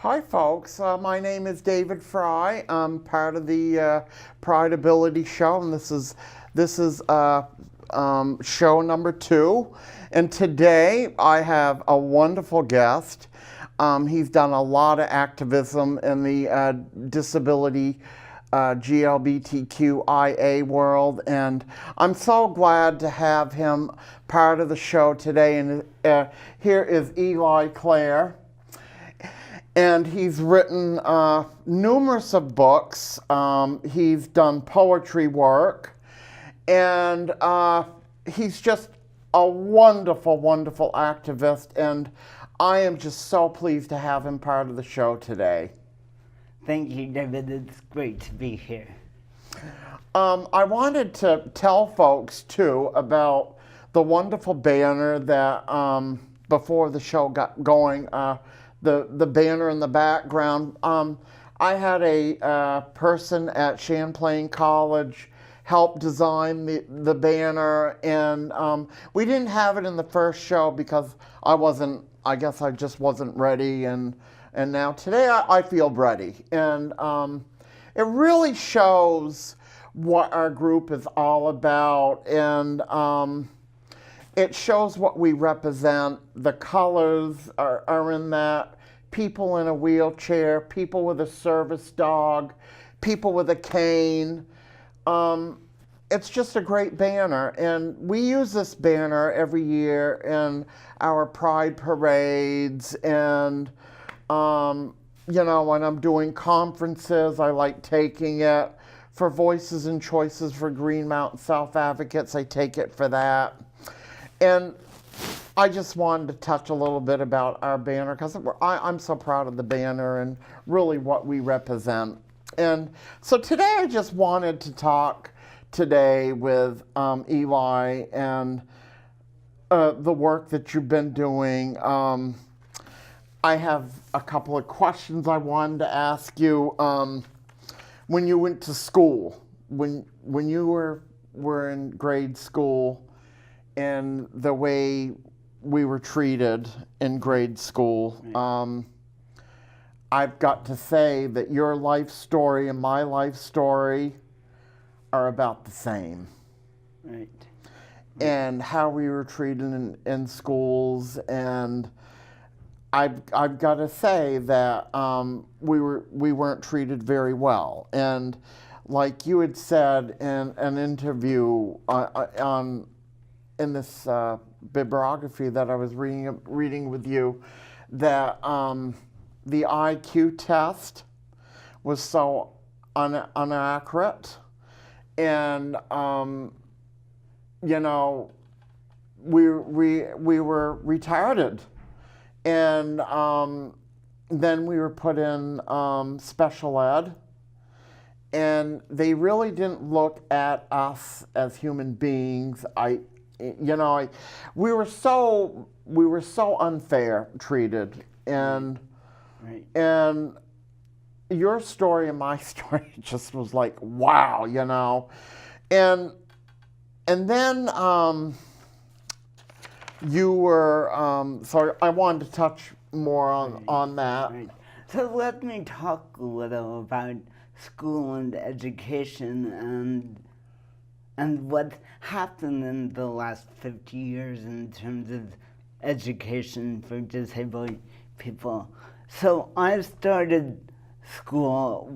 Hi, folks. My name is David Frye. I'm part of the Prideability show, and this is show number 2. And today I have a wonderful guest. He's done a lot of activism in the disability LGBTQIA world, and I'm so glad to have him part of the show today. And here is Eli Clare. And he's written numerous of books. He's done poetry work. And he's just a wonderful, wonderful activist. And I am just so pleased to have him part of the show today. Thank you, David. It's great to be here. I wanted to tell folks, too, about the wonderful banner that, before the show got going, the banner in the background. I had a person at Champlain College help design the banner, and we didn't have it in the first show because I guess I just wasn't ready, and now today I feel ready. And it really shows what our group is all about, and it shows what we represent. The colors are in that. People in a wheelchair, people with a service dog, people with a cane. It's just a great banner. And we use this banner every year in our Pride parades. And, when I'm doing conferences, I like taking it. For Voices and Choices for Green Mountain Self Advocates, I take it for that. And I just wanted to touch a little bit about our banner because I'm so proud of the banner and really what we represent. And so today I just wanted to talk today with Eli and the work that you've been doing. I have a couple of questions I wanted to ask you. When you went to school, when you were in grade school, and the way we were treated in grade school, I've got to say that your life story and my life story are about the same. Right. And how we were treated in schools, and I've got to say that we weren't treated very well. And like you had said in an interview in this bibliography that I was reading with you, that the IQ test was so inaccurate, and we were retarded, and then we were put in special ed, and they really didn't look at us as human beings. We were so unfair treated, and Right. and your story and my story just was like, wow, and then you were so I wanted to touch more on that. Right. So let me talk a little about school and education and what happened in the last 50 years in terms of education for disabled people. So I started school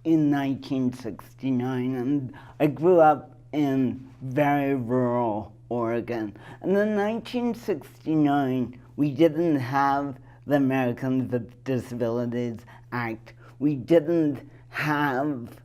in 1969, and I grew up in very rural Oregon. And in 1969, we didn't have the Americans with Disabilities Act. We didn't have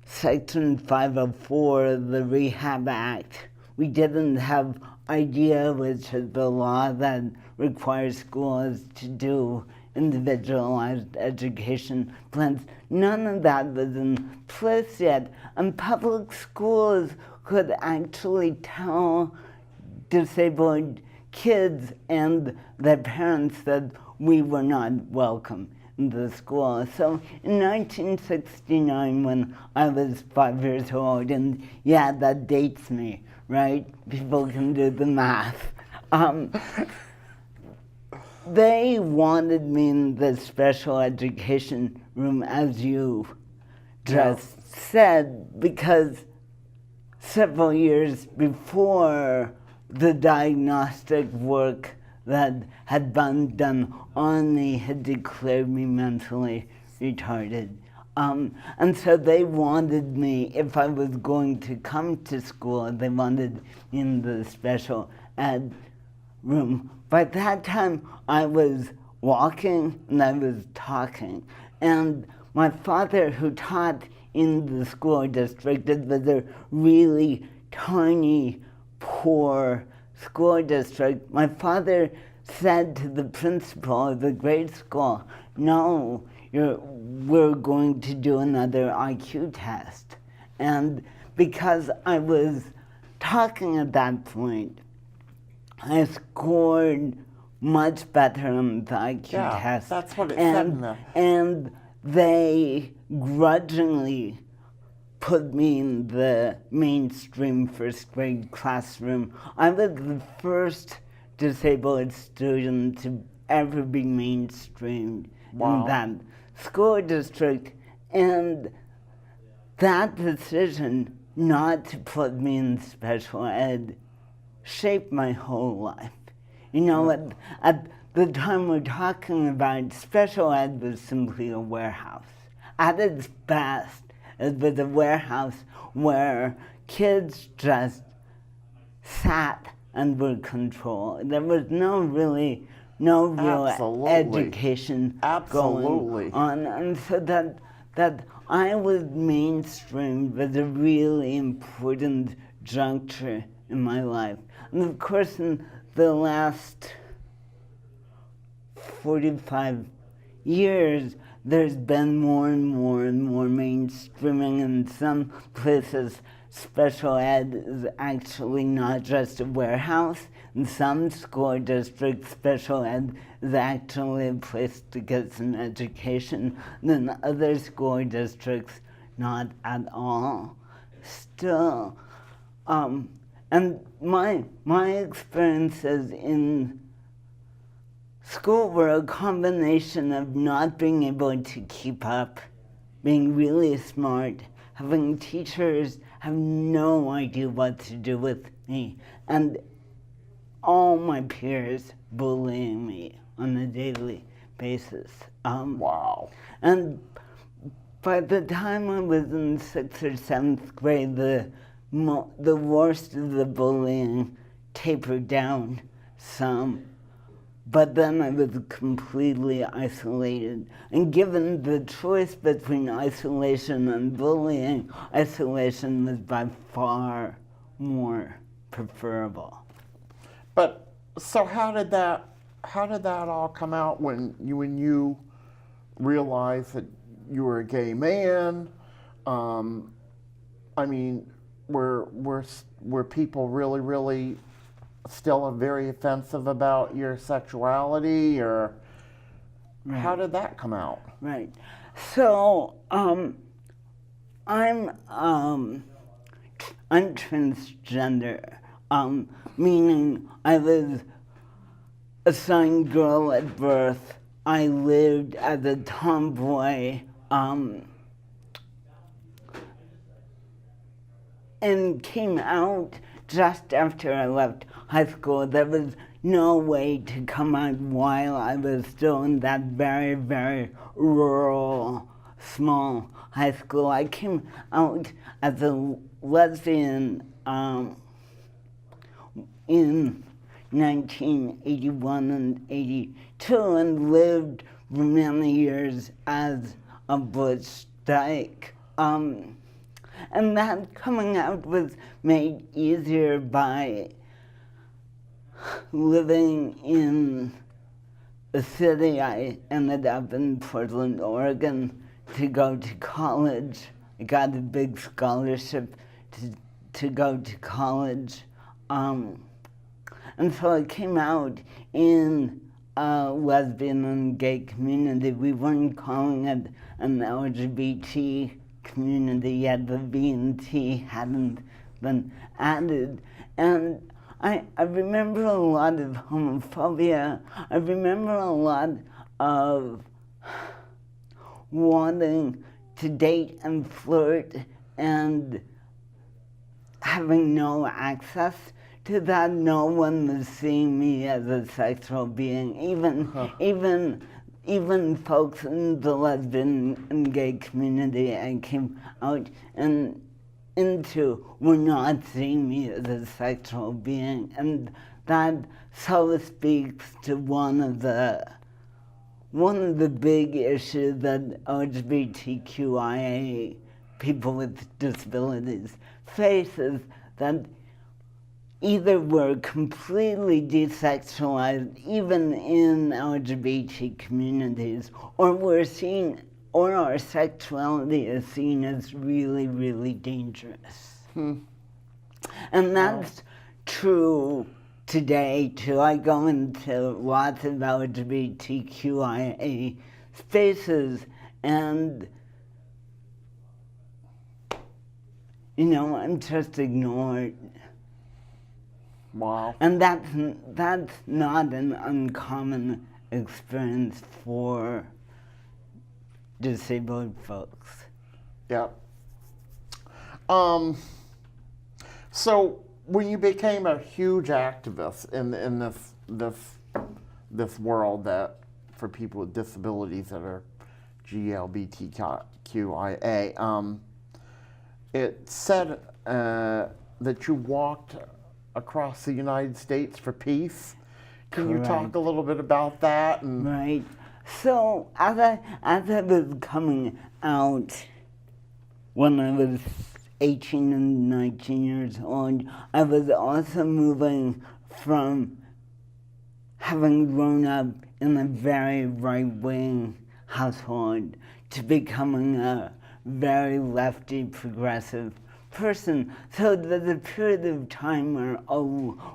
Section 504, the Rehab Act. We didn't have IDEA, which is the law that requires schools to do individualized education plans. None of that was in place yet, and public schools could actually tell disabled kids and their parents that we were not welcome in the school. So in 1969, when I was 5 years old, and yeah, that dates me, right? People can do the math. they wanted me in the special education room, as you just said, because several years before the diagnostic work that had been done on me had declared me mentally retarded. And so they wanted me, if I was going to come to school, they wanted me in the special ed room. By that time, I was walking and I was talking. And my father, who taught in the school district, it was a really tiny, poor school district. My father said to the principal of the grade school, no, we're going to do another IQ test. And because I was talking at that point, I scored much better on the IQ test. That's what it said in there. And they grudgingly put me in the mainstream first grade classroom. I was the first disabled student to ever be mainstreamed in that school district. And that decision not to put me in special ed shaped my whole life. You know, at the time we're talking about, special ed was simply a warehouse. At its best, it was a warehouse where kids just sat and were controlled. There was no real education going on. And so that I was mainstreamed was a really important juncture in my life. And of course, in the last 45 years, there's been more and more and more mainstreaming. In some places, special ed is actually not just a warehouse. In some school districts, special ed is actually a place to get some education. And in other school districts, not at all. Still, and my experiences in school were a combination of not being able to keep up, being really smart, having teachers have no idea what to do with me, and all my peers bullying me on a daily basis. And by the time I was in 6th or 7th grade, the worst of the bullying tapered down some. But then I was completely isolated. And given the choice between isolation and bullying, isolation was by far more preferable. But so how did that all come out when you realized that you were a gay man? I mean, were people really still very offensive about your sexuality, or how did that come out? Right. So I'm transgender, meaning I was assigned girl at birth. I lived as a tomboy, and came out just after I left high school. There was no way to come out while I was still in that very, very rural, small high school. I came out as a lesbian in 1981 and 82 and lived for many years as a butch dyke. And that coming out was made easier by living in a city. I ended up in Portland, Oregon to go to college. I got a big scholarship to go to college. And so I came out in a lesbian and gay community. We weren't calling it an LGBT community yet. The B and T hadn't been added. And I remember a lot of homophobia. I remember a lot of wanting to date and flirt and having no access to that. No one was seeing me as a sexual being. Even folks in the lesbian and gay community I came out and into were not seeing me as a sexual being, and that so speaks to one of the big issues that LGBTQIA people with disabilities face, is that either we're completely desexualized, even in LGBT communities, or we're seen, or our sexuality is seen as really, really dangerous. And that's true today too. I go into lots of LGBTQIA spaces and, you know, I'm just ignored. Wow. And that's not an uncommon experience for disabled folks. Yeah. So when you became a huge activist in this world that for people with disabilities that are GLBTQIA, it said that you walked across the United States for peace. Can you talk a little bit about that? Right. So as I was coming out when I was 18 and 19 years old, I was also moving from having grown up in a very right-wing household to becoming a very lefty progressive person. So there's a period of time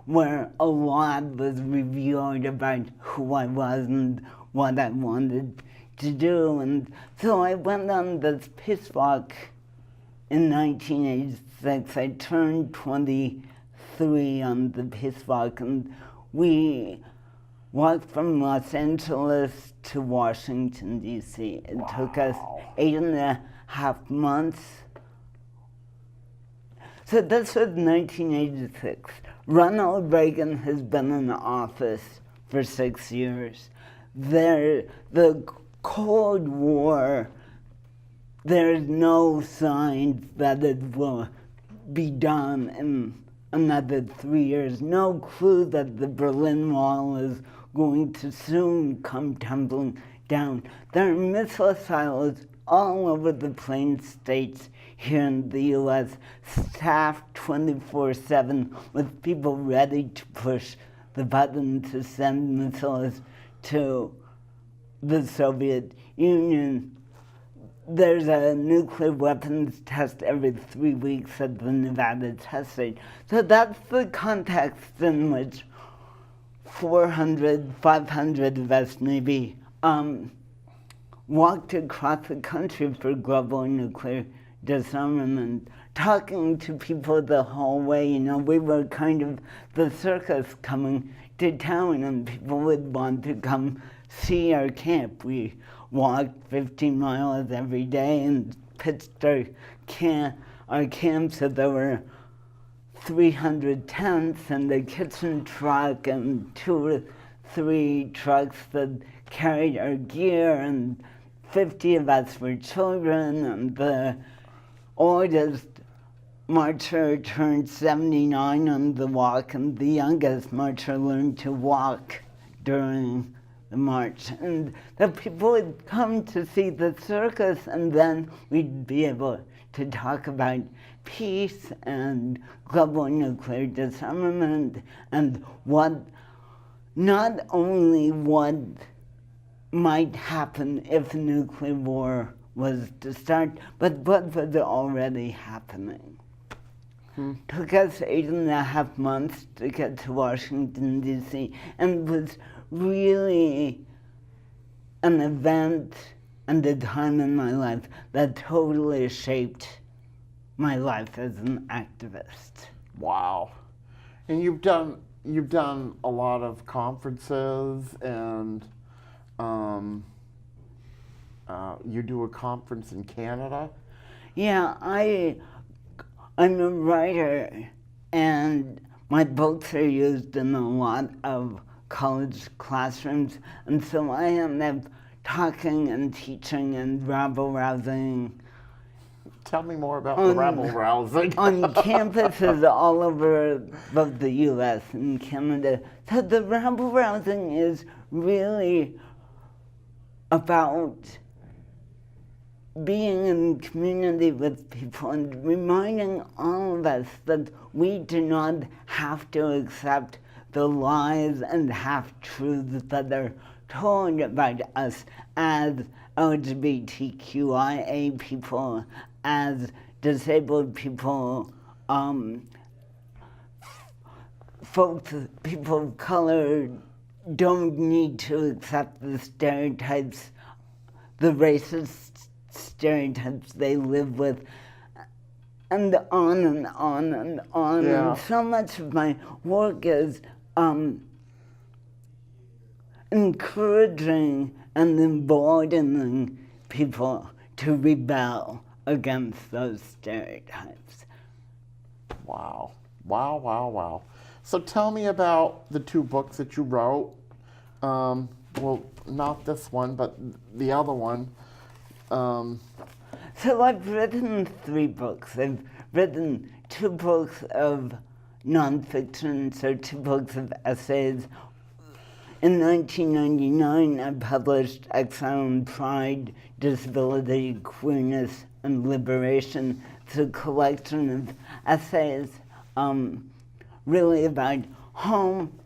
where a lot was revealed about who I was and what I wanted to do. And so I went on this peace walk in 1986. I turned 23 on the peace walk, and we walked from Los Angeles to Washington, D.C. It took us 8.5 months. So this was 1986. Ronald Reagan has been in office for 6 years. The Cold War, there's no signs that it will be done in another 3 years. No clue that the Berlin Wall is going to soon come tumbling down. There are missile silos all over the Plain States here in the U.S., staffed 24/7 with people ready to push the button to send missiles to the Soviet Union. There's a nuclear weapons test every 3 weeks at the Nevada test site. So that's the context in which 400, 500 of us maybe walked across the country for global nuclear disarmament, talking to people the whole way. You know, we were kind of the circus coming to town, and people would want to come see our camp. We walked 15 miles every day and pitched our camp so there were 300 tents and a kitchen truck and 2 or 3 trucks that carried our gear, and 50 of us were children, and the oldest marcher turned 79 on the walk, and the youngest marcher learned to walk during the march. And the people would come to see the circus, and then we'd be able to talk about peace and global nuclear disarmament and not only what might happen if nuclear war was to start, but what was already happening. Took us 8.5 months to get to Washington, D.C., and was really an event and a time in my life that totally shaped my life as an activist. Wow. And you've done a lot of conferences, and you do a conference in Canada. Yeah, I'm a writer, and my books are used in a lot of college classrooms, and so I end up talking and teaching and rabble-rousing Tell me more about the rabble rousing. on campuses all over both the U.S. and Canada. So the rabble-rousing is really about being in community with people and reminding all of us that we do not have to accept the lies and half-truths that are told about us as LGBTQIA people, as disabled people, folks, people of color don't need to accept the stereotypes, the racist stereotypes they live with, and on and on and on. Yeah. And so much of my work is encouraging and emboldening people to rebel against those stereotypes. Wow. Wow, wow, wow. So tell me about the two books that you wrote. Well, not this one, but the other one. So I've written 3 books. I've written 2 books of nonfiction, so 2 books of essays. In 1999, I published Exile and Pride, Disability, Queerness, and Liberation. It's a collection of essays really about home,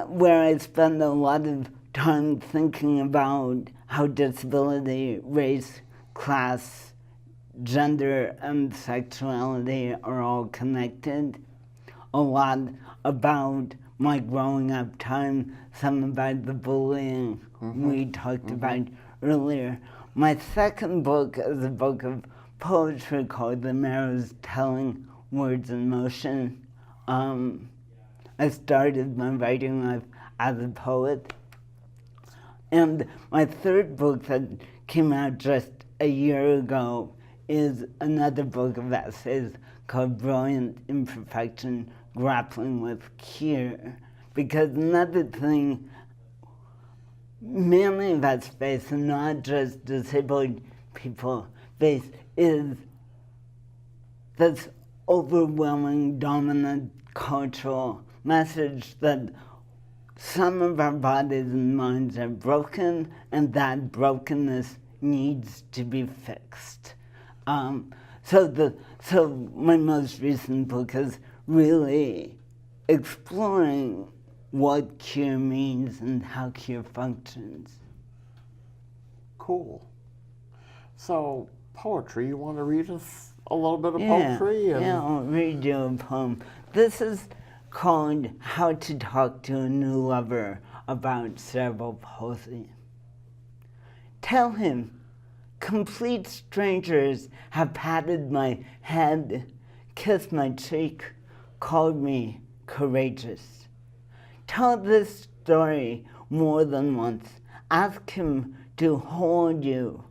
where I spend a lot of time thinking about how disability, race, class, gender, and sexuality are all connected. A lot about my growing up time, some about the bullying we talked about earlier. My second book is a book of poetry called The Marrow's Telling Words in Motion. I started my writing life as a poet. And my third book that came out just a year ago is another book of essays called Brilliant Imperfection, Grappling with Care. Because another thing many of us face, and not just disabled people face, is this overwhelming, dominant cultural message that some of our bodies and minds are broken, and that brokenness needs to be fixed. So my most recent book is really exploring what cure means and how cure functions. Cool. So, poetry, you want to read us a little bit of Yeah, poetry? yeah, I'll read you a poem. This is called How to Talk to a New Lover about cerebral palsy. Tell him, complete strangers have patted my head, kissed my cheek, called me courageous. Tell this story more than once. Ask him to hold you,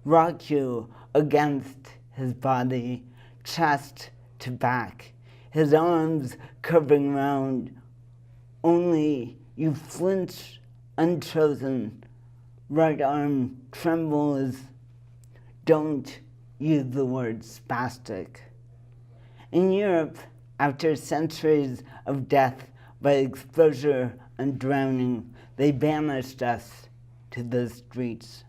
rock you against his body, chest to back, his arms curving round. Only you flinch, unchosen, right arm trembles. Don't use the word spastic. In Europe, after centuries of death by exposure and drowning, they banished us to the streets.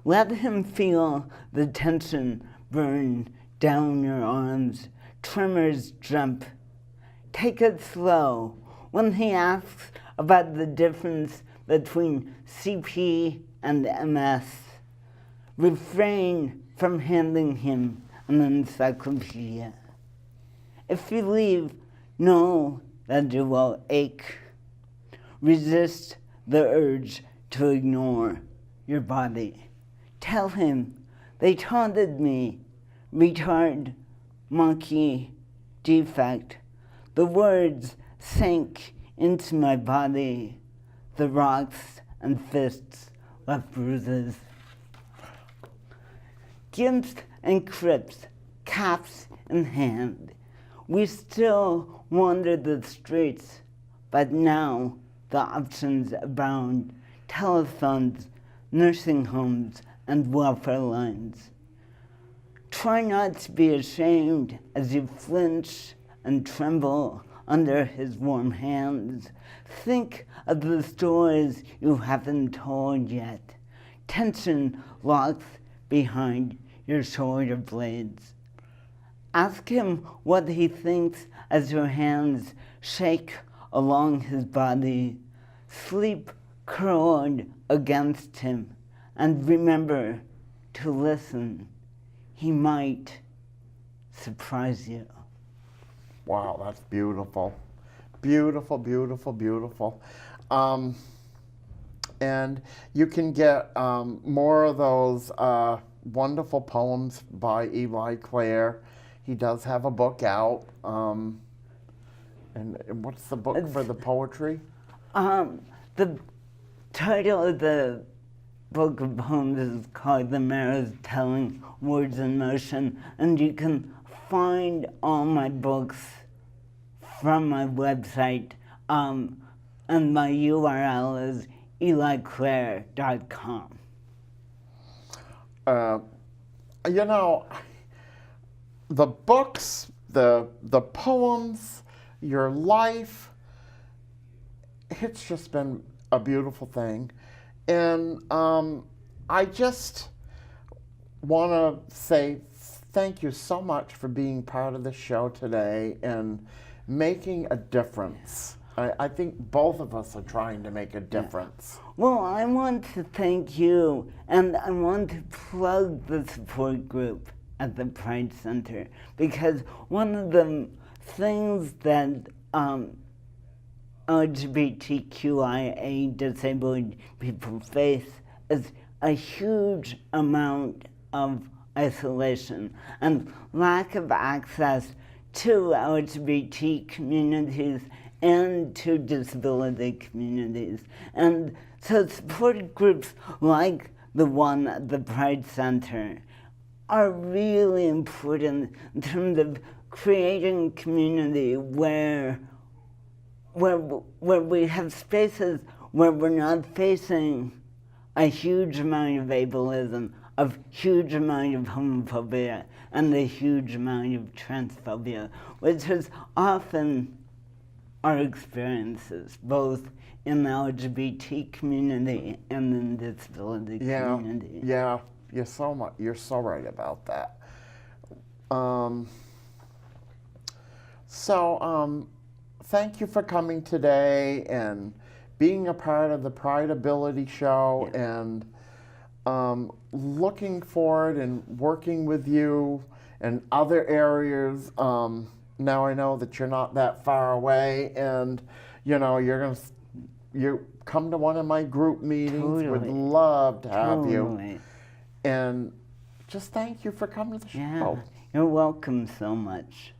Let him feel the tension burn down your arms, tremors jump. Take it slow. When he asks about the difference between CP and MS, refrain from handing him an encyclopedia. If you leave, know that you will ache. Resist the urge to ignore your body. Tell him, they taunted me, retard, monkey, defect. The words sank into my body. The rocks and fists left bruises. Gimps and crips, caps in hand. We still wandered the streets, but now the options abound. Telethons, nursing homes, and welfare lines. Try not to be ashamed as you flinch and tremble under his warm hands. Think of the stories you haven't told yet. Tension locks behind your shoulder blades. Ask him what he thinks as your hands shake along his body. Sleep curled against him, and remember to listen. He might surprise you. Wow, that's beautiful. Beautiful, beautiful, beautiful. And you can get more of those wonderful poems by Eli Clare. He does have a book out. And what's the book for the poetry? The title of the book of poems is called The Marrows Telling Words in Motion, and you can find all my books from my website, and my URL is eliclare.com. You know, the books, the poems, your life, it's just been a beautiful thing. And I just want to say thank you so much for being part of the show today and making a difference. I think both of us are trying to make a difference. Well, I want to thank you, and I want to plug the support group at the Pride Center, because one of the things that LGBTQIA disabled people face is a huge amount of isolation and lack of access to LGBT communities and to disability communities. And so support groups like the one at the Pride Center are really important in terms of creating community where we have spaces where we're not facing a huge amount of ableism, a huge amount of homophobia, and a huge amount of transphobia, which is often our experiences, both in the LGBT community and in the disability community. Yeah, you're so right about that. Thank you for coming today and being a part of the Prideability show, and looking forward and working with you in other areas. Now I know that you're not that far away, and you come to one of my group meetings. Totally. Would love to have you. Totally. And just thank you for coming to the show. Yeah, you're welcome so much.